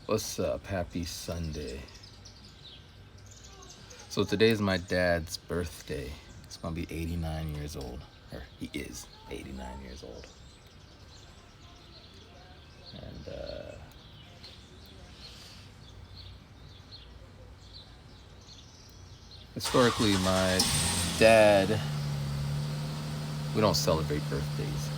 What's up? Happy Sunday. So today's my dad's birthday. He's gonna be 89 years old. Or he is 89 years old. And historically, my dad, we don't celebrate birthdays.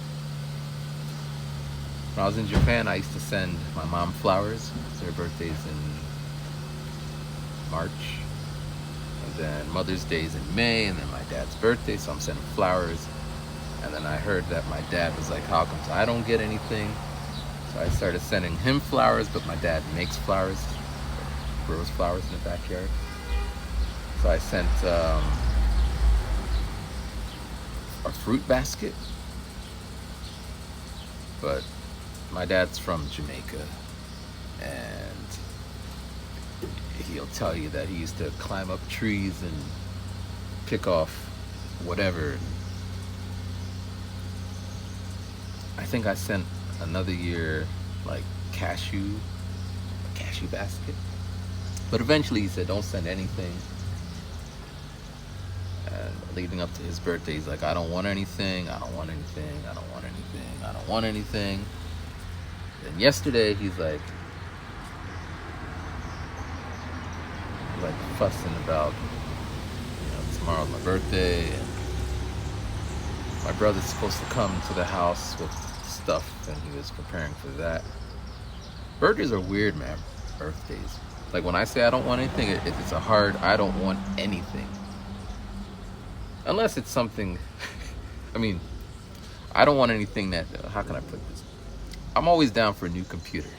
When I was in Japan, I used to send my mom flowers. Their birthday's in March. And then Mother's Day's in May, and then my dad's birthday, so I'm sending flowers. And then I heard that my dad was like, how come I don't get anything? So I started sending him flowers, but my dad makes flowers, grows flowers in the backyard. So I sent a fruit basket, but my dad's from Jamaica, and he'll tell you that he used to climb up trees and pick off whatever. I think I sent another year like a cashew basket. But eventually he said, don't send anything. And leading up to his birthday, he's like, I don't want anything, I don't want anything, I don't want anything, I don't want anything. Then yesterday he's like fussing about, tomorrow's my birthday, and my brother's supposed to come to the house with stuff, and he was preparing for that. Birthdays are weird, man. Birthdays. Like when I say I don't want anything, it's a hard I don't want anything. Unless it's something, I don't want anything that, how can I put this? I'm always down for a new computer,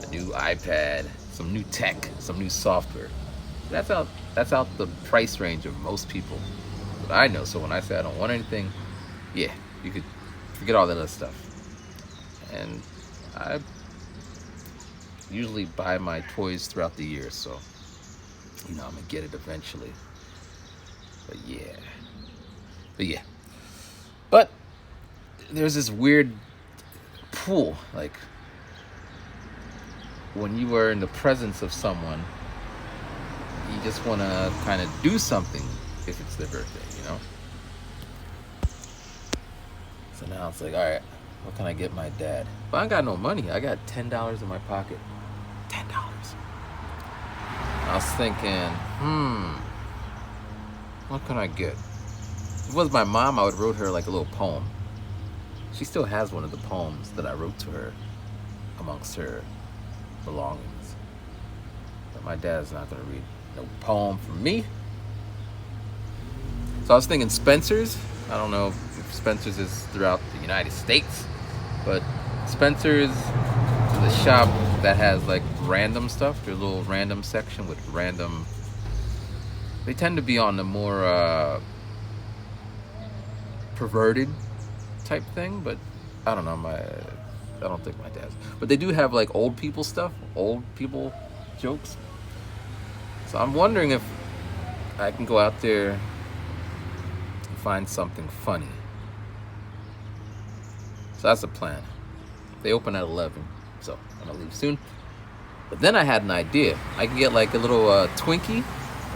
a new iPad, some new tech, some new software. That's out the price range of most people. But I know, so when I say I don't want anything, yeah, you could forget all that other stuff. And I usually buy my toys throughout the year, so I'm gonna get it eventually. But yeah. But there's this weird pull, like when you are in the presence of someone, you just want to kind of do something if it's their birthday. So now it's like, all right, what can I get my dad? But I ain't got no money. I got $10 in my pocket. $10. I was thinking, what can I get? If it was my mom, I would wrote her like a little poem. She still has one of the poems that I wrote to her amongst her belongings. But my dad's not gonna read no poem from me. So I was thinking Spencer's. I don't know if Spencer's is throughout the United States, but Spencer's is a shop that has like random stuff. Their little random section with random. They tend to be on the more perverted type thing, but I don't know. I don't think my dad's. But they do have like old people stuff, old people jokes. So I'm wondering if I can go out there and find something funny. So that's the plan. They open at 11, so I'm gonna leave soon. But then I had an idea. I could get like a little Twinkie,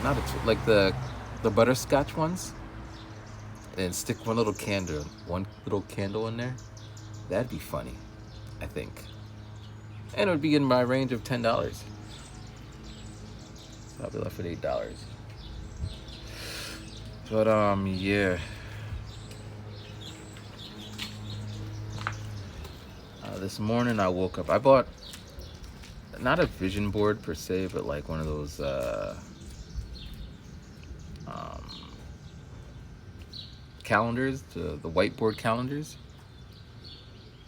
not like the butterscotch ones, and stick one little candle in there. That'd be funny, I think. And it would be in my range of $10. So I'll be left with $8. But yeah. This morning I woke up. I bought not a vision board per se, but like one of those calendars, the whiteboard calendars.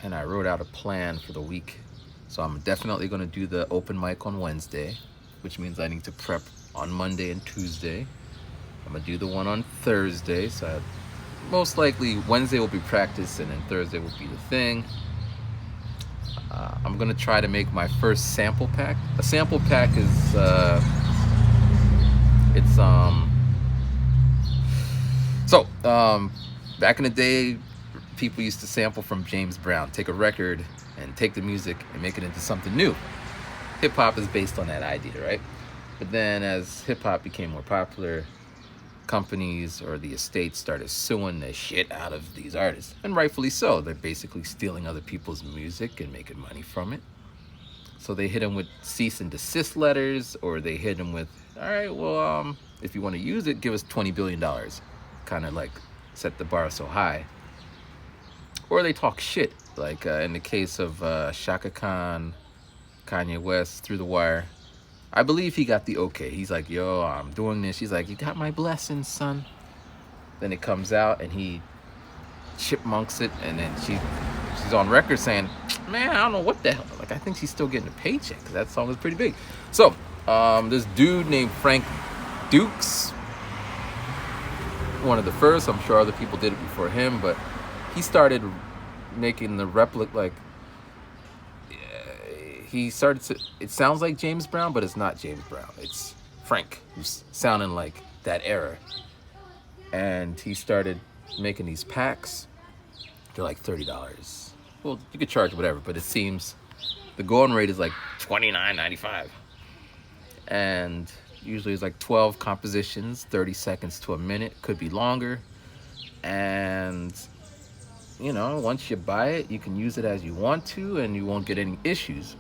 And I wrote out a plan for the week. So I'm definitely going to do the open mic on Wednesday, which means I need to prep on Monday and Tuesday. I'm going to do the one on Thursday. So most likely Wednesday will be practice, and then Thursday will be the thing. I'm going to try to make my first sample pack. A sample pack is, back in the day, people used to sample from James Brown. Take a record, and take the music and make it into something new. Hip hop is based on that idea, right? But then as hip hop became more popular, companies or the estates started suing the shit out of these artists. And rightfully so. They're basically stealing other people's music and making money from it. So they hit them with cease and desist letters, or they hit them with, all right, well, if you want to use it, give us $20 billion. Kind of like set the bar so high. Or they talk shit, like in the case of Shaka Khan, Kanye West, Through the Wire. I believe he got the okay. He's like, yo, I'm doing this. She's like, you got my blessings, son. Then it comes out and he chipmunks it, and then she's on record saying, man, I don't know what the hell. Like, I think she's still getting a paycheck because that song was pretty big. So, this dude named Frank Dukes, one of the first. I'm sure other people did it before him, but he started making the replica, like, he started to, it sounds like James Brown, but it's not James Brown. It's Frank, who's sounding like that era. And he started making these packs. They're like $30. Well, you could charge whatever, but it seems the going rate is like $29.95. And usually it's like 12 compositions, 30 seconds to a minute, could be longer. And you know, once you buy it, you can use it as you want to, and you won't get any issues.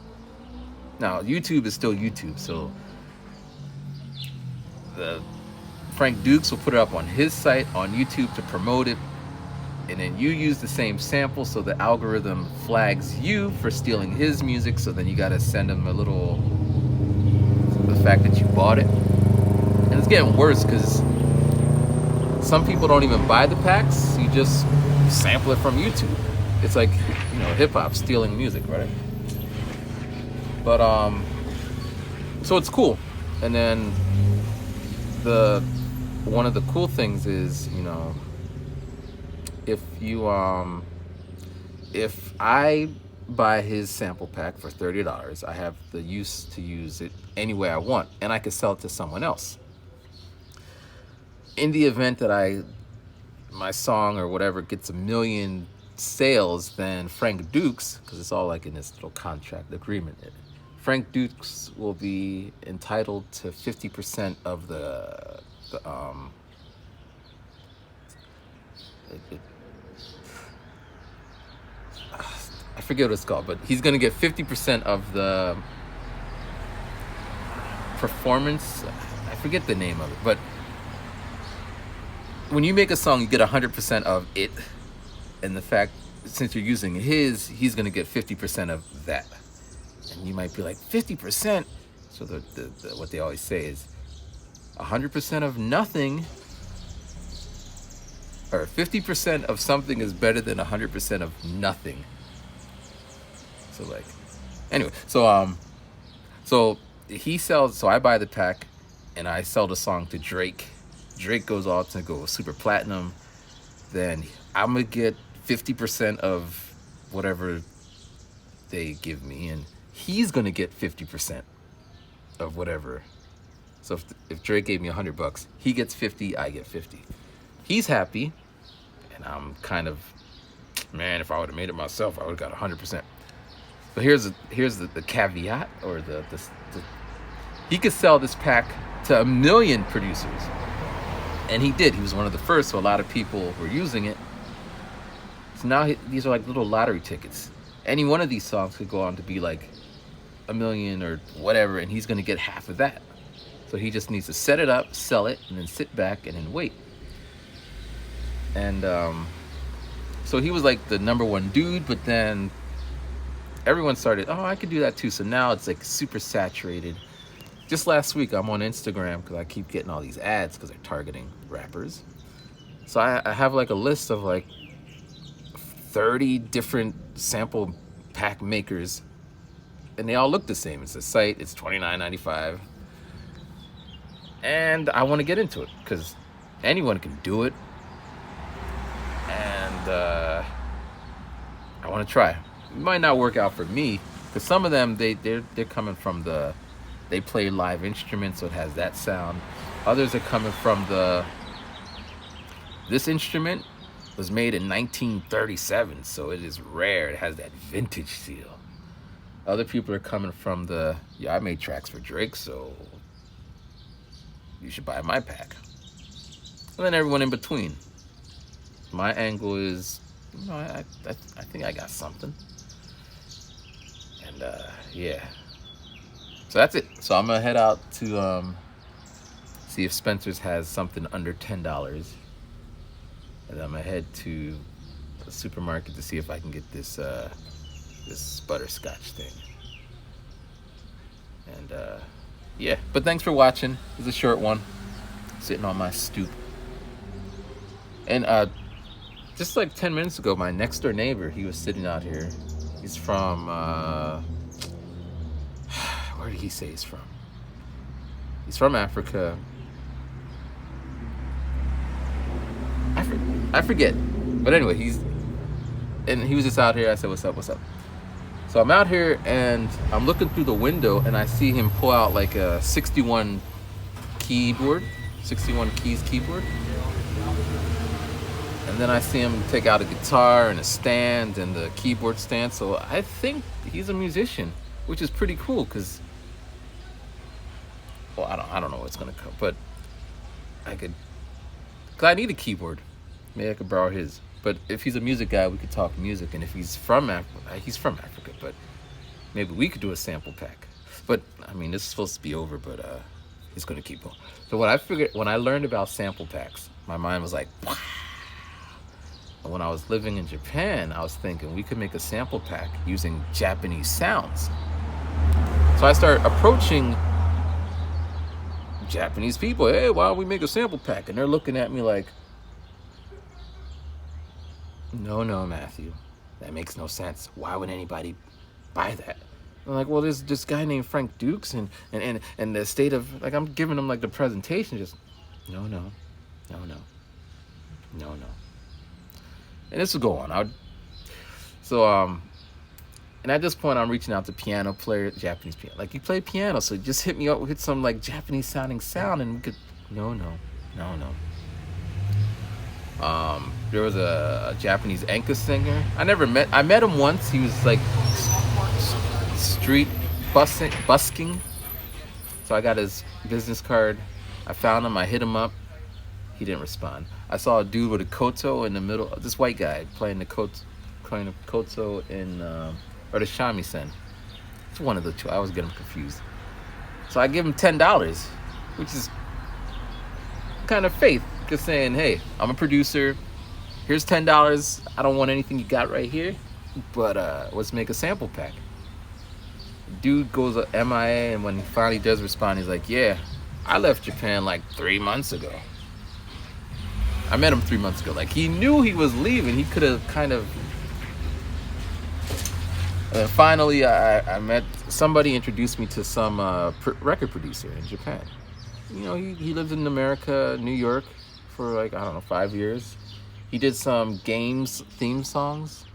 Now, YouTube is still YouTube, so the Frank Dukes will put it up on his site on YouTube to promote it, and then you use the same sample, so the algorithm flags you for stealing his music, so then you gotta send him a little, the fact that you bought it. And it's getting worse, because some people don't even buy the packs, you just sample it from YouTube. It's like, you know, hip-hop stealing music, right? But so it's cool. And then one of the cool things is, you know, if I buy his sample pack for $30, I have the use to use it any way I want, and I could sell it to someone else. In the event that my song or whatever gets 1 million sales, then Frank Dukes, because it's all like in this little contract agreement, Frank Dukes will be entitled to 50% of I forget what it's called, but he's gonna get 50% of the performance. I forget the name of it, but when you make a song, you get 100% of it, and the fact, since you're using his, he's gonna get 50% of that. And you might be like, 50%? So what they always say is 100% of nothing, or 50% of something is better than 100% of nothing. So like, anyway, so he sells, so I buy the pack and I sell the song to Drake. Drake goes off to go super platinum. Then I'm gonna get 50% of whatever they give me, and he's gonna get 50% of whatever. So if Drake gave me $100, he gets 50, I get 50. He's happy, and I'm kind of, man, if I would have made it myself, I would have got 100%. But here's the caveat, or the he could sell this pack to 1 million producers, and he did. He was one of the first, so a lot of people were using it. So now these are like little lottery tickets. Any one of these songs could go on to be like 1 million or whatever, and he's gonna get half of that. So he just needs to set it up, sell it, and then sit back and then wait. And so he was like the #1 dude, but then everyone started, oh, I could do that too. So now it's like super saturated. Just last week, I'm on Instagram because I keep getting all these ads because they're targeting rappers. So I have like a list of like 30 different sample pack makers, and they all look the same. It's a site, it's $29.95. And I want to get into it because anyone can do it. And I want to try. It might not work out for me because some of them, they're coming from they play live instruments, so it has that sound. Others are coming from this instrument, was made in 1937, so it is rare. It has that vintage seal. Other people are coming from the, yeah, I made tracks for Drake, so you should buy my pack. And then everyone in between. My angle is, you know, I think I got something. And yeah. So that's it. So I'm gonna head out to see if Spencer's has something under $10. And I'm gonna head to the supermarket to see if I can get this this butterscotch thing. And yeah, but thanks for watching. It's a short one. Sitting on my stoop. And just like 10 minutes ago, my next door neighbor, he was sitting out here. He's from where did he say he's from? He's from Africa. I forget. But anyway, he was just out here. I said, what's up, what's up? So I'm out here and I'm looking through the window and I see him pull out like a 61 keyboard, 61 keys keyboard. And then I see him take out a guitar and a stand and the keyboard stand. So I think he's a musician, which is pretty cool because, well, I don't know what's gonna come, but cause I need a keyboard. Maybe I could borrow his. But if he's a music guy, we could talk music. And if he's from Africa, but maybe we could do a sample pack. But I mean, this is supposed to be over, but he's gonna keep going. So what I figured, when I learned about sample packs, my mind was like, wow. And when I was living in Japan, I was thinking we could make a sample pack using Japanese sounds. So I started approaching Japanese people. Hey, why don't we make a sample pack? And they're looking at me like, no, Matthew, that makes no sense. Why would anybody buy that? I'm like, well, there's this guy named Frank Dukes and the state of, like, I'm giving them like the presentation, just no. And this will go on. And at this point, I'm reaching out to piano players, Japanese piano. Like, you play piano, so just hit me up with some like Japanese sounding sound, and we could. No. There was a Japanese enka singer. I met him once. He was like street busking. So I got his business card. I found him. I hit him up. He didn't respond. I saw a dude with a koto in the middle. This white guy playing the koto in or the shamisen. It's one of the two. I always get them confused. So I give him $10, which is kind of faith. Just saying, hey, I'm a producer. Here's $10. I don't want anything you got right here, but let's make a sample pack. Dude goes MIA, and when he finally does respond, he's like, yeah, I left Japan like 3 months ago. I met him 3 months ago. Like, he knew he was leaving. He could have kind of. Finally, I met somebody, introduced me to some record producer in Japan. You know, he lived in America, New York, for like, I don't know, 5 years. He did some games theme songs.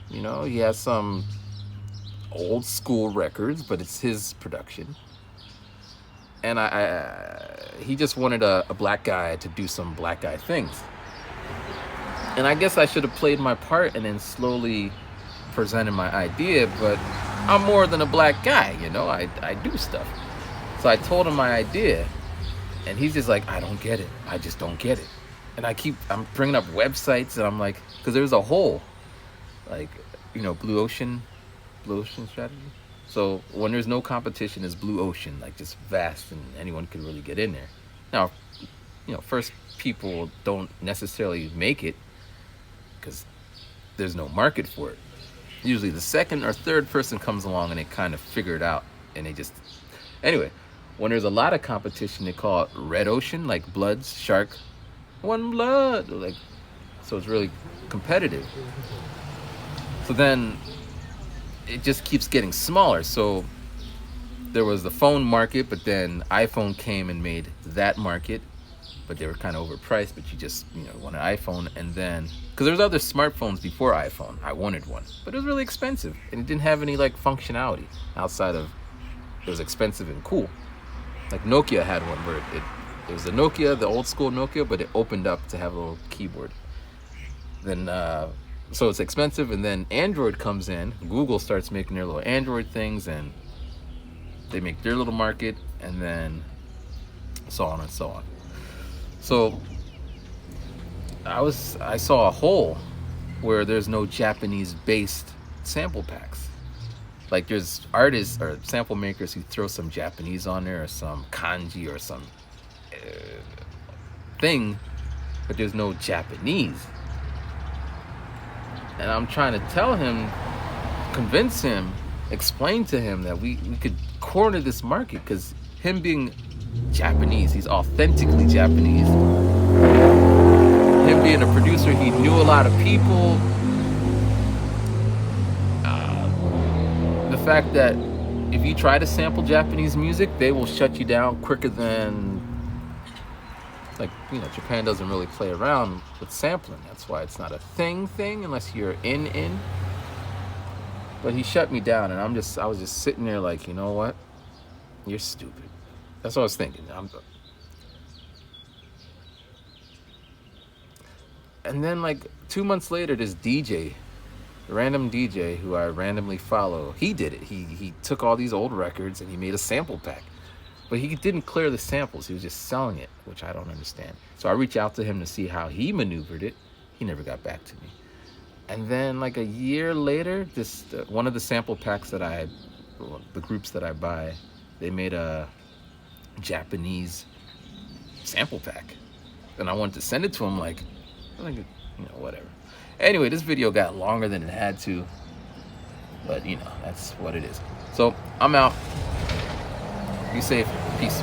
You know, he has some old school records, but it's his production. And he just wanted a black guy to do some black guy things. And I guess I should have played my part and then slowly presented my idea, but I'm more than a black guy, you know, I do stuff. So I told him my idea, and he's just like, I don't get it. I just don't get it. And I'm bringing up websites, and I'm like, because there's a whole, like, you know, blue ocean strategy. So when there's no competition, it's blue ocean, like just vast, and anyone can really get in there. Now, you know, first people don't necessarily make it because there's no market for it. Usually the second or third person comes along and they kind of figure it out, and they just, anyway, when there's a lot of competition, they call it red ocean, like bloods, shark, one blood, like, so it's really competitive. So then it just keeps getting smaller. So there was the phone market, but then iPhone came and made that market, but they were kind of overpriced, but you just, you know, want an iPhone. And then, because there was other smartphones before iPhone, I wanted one, but it was really expensive, and it didn't have any like functionality outside of, it was expensive and cool. Like Nokia had one where it was the Nokia, the old school Nokia, but it opened up to have a little keyboard. then so it's expensive, and then Android comes in. Google starts making their little Android things, and they make their little market, and then so on and so on. So I saw a hole where there's no Japanese based sample packs. Like there's artists or sample makers who throw some Japanese on there, or some kanji, or some thing, but there's no Japanese. And I'm trying to tell him, convince him, explain to him that we could corner this market, because him being Japanese, he's authentically Japanese. Him being a producer, he knew a lot of people. The fact that if you try to sample Japanese music, they will shut you down quicker than, like, you know, Japan doesn't really play around with sampling. That's why it's not a thing unless you're in. But he shut me down, and I was just sitting there like, you know what? You're stupid. That's what I was thinking. And then like 2 months later, this DJ, random DJ who I randomly follow, he did it. He took all these old records and he made a sample pack. But he didn't clear the samples. He was just selling it, which I don't understand. So I reached out to him to see how he maneuvered it. He never got back to me. And then like a year later, this one of the sample packs that the groups that I buy, they made a Japanese sample pack. And I wanted to send it to him, like, you know, whatever. Anyway, this video got longer than it had to, but you know, that's what it is. So I'm out. Be safe. Peace.